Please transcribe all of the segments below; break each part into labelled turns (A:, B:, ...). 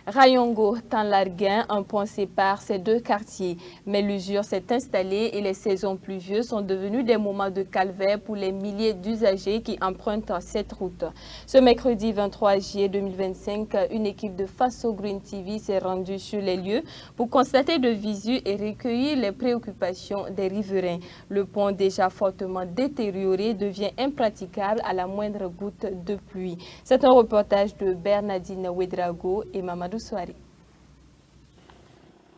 A: Rayongo, Tanlarguin, un pont sépare ces deux quartiers. Mais l'usure s'est installée et les saisons pluvieuses sont devenues des moments de calvaire pour les milliers d'usagers qui empruntent cette route. Ce mercredi 23 juillet 2025, une équipe de Faso Green TV s'est rendue sur les lieux pour constater de visu et recueillir les préoccupations des riverains. Le pont déjà fortement détérioré devient impraticable à la moindre goutte de pluie. C'est un reportage de Bernardine Ouedraogo et Mamadou Soari.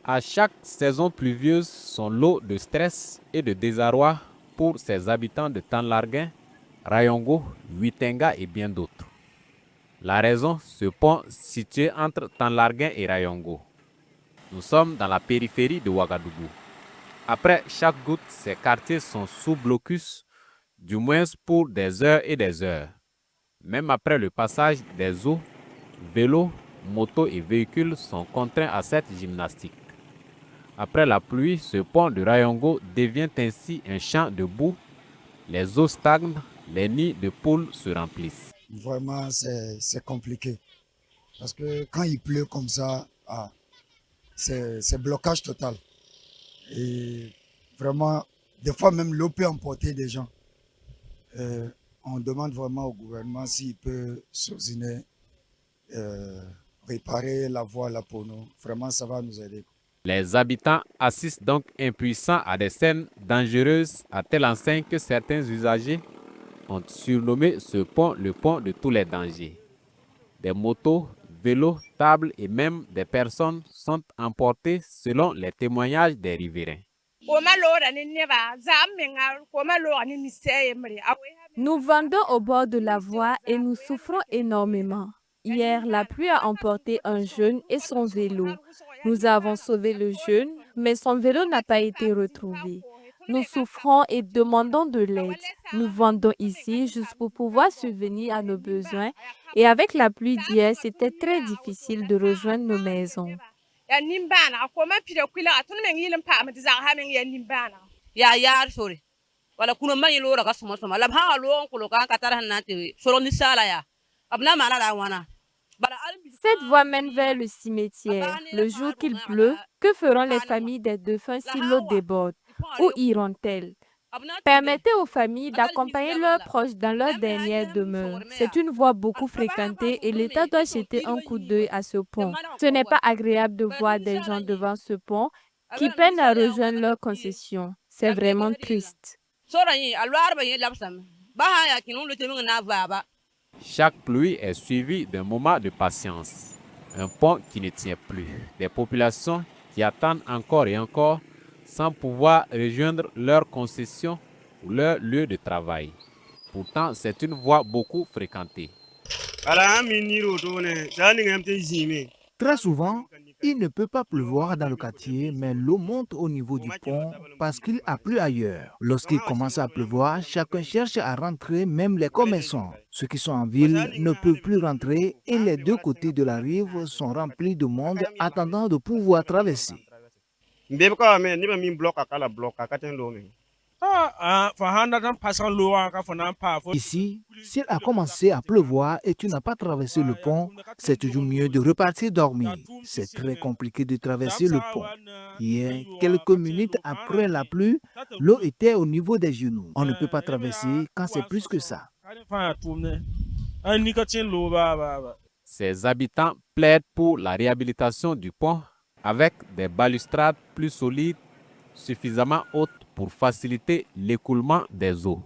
B: À chaque saison pluvieuse, son lot de stress et de désarroi pour ses habitants de Tanlarguin, Rayongo, Huitenga et bien d'autres. La raison, ce pont situé entre Tanlarguin et Rayongo. Nous sommes dans la périphérie de Ouagadougou. Après chaque goutte, ces quartiers sont sous blocus, du moins pour des heures et des heures. Même après le passage des eaux, vélos, motos et véhicules sont contraints à cette gymnastique. Après la pluie, ce pont de Rayongo devient ainsi un champ de boue. Les eaux stagnent, les nids de poules se remplissent.
C: Vraiment, c'est compliqué. Parce que quand il pleut comme ça, c'est blocage total. Et vraiment, des fois même l'eau peut emporter des gens. On demande vraiment au gouvernement s'il peut s'osiner, réparer la voie là pour nous. Vraiment, ça va nous aider.
B: Les habitants assistent donc impuissants à des scènes dangereuses à telle enseigne que certains usagers ont surnommé ce pont le pont de tous les dangers. Des motos, vélos, tables et même des personnes sont emportées selon les témoignages des riverains.
D: Nous vendons au bord de la voie et nous souffrons énormément. Hier, la pluie a emporté un jeune et son vélo. Nous avons sauvé le jeune, mais son vélo n'a pas été retrouvé. Nous souffrons et demandons de l'aide. Nous vendons ici juste pour pouvoir subvenir à nos besoins et avec la pluie d'hier, c'était très difficile de rejoindre nos maisons. Cette voie mène vers le cimetière. Le jour qu'il pleut, que feront les familles des défunts si l'eau déborde? Où iront-elles? Permettez aux familles d'accompagner leurs proches dans leur dernière demeure. C'est une voie beaucoup fréquentée et l'État doit jeter un coup d'œil à ce pont. Ce n'est pas agréable de voir des gens devant ce pont qui peinent à rejoindre leur concession. C'est vraiment triste.
B: Chaque pluie est suivie d'un moment de patience. Un pont qui ne tient plus. Des populations qui attendent encore et encore sans pouvoir rejoindre leur concession ou leur lieu de travail. Pourtant, c'est une voie beaucoup fréquentée.
E: Très souvent, il ne peut pas pleuvoir dans le quartier, mais l'eau monte au niveau du pont parce qu'il a plu ailleurs. Lorsqu'il commence à pleuvoir, chacun cherche à rentrer, même les commerçants. Ceux qui sont en ville ne peuvent plus rentrer et les deux côtés de la rive sont remplis de monde attendant de pouvoir traverser. Ici, s'il a commencé à pleuvoir et tu n'as pas traversé le pont, c'est toujours mieux de repartir dormir. C'est très compliqué de traverser le pont. Hier, quelques minutes après la pluie, l'eau était au niveau des genoux. On ne peut pas traverser quand c'est plus que ça.
B: Ces habitants plaident pour la réhabilitation du pont avec des balustrades plus solides, suffisamment hautes pour faciliter l'écoulement des eaux.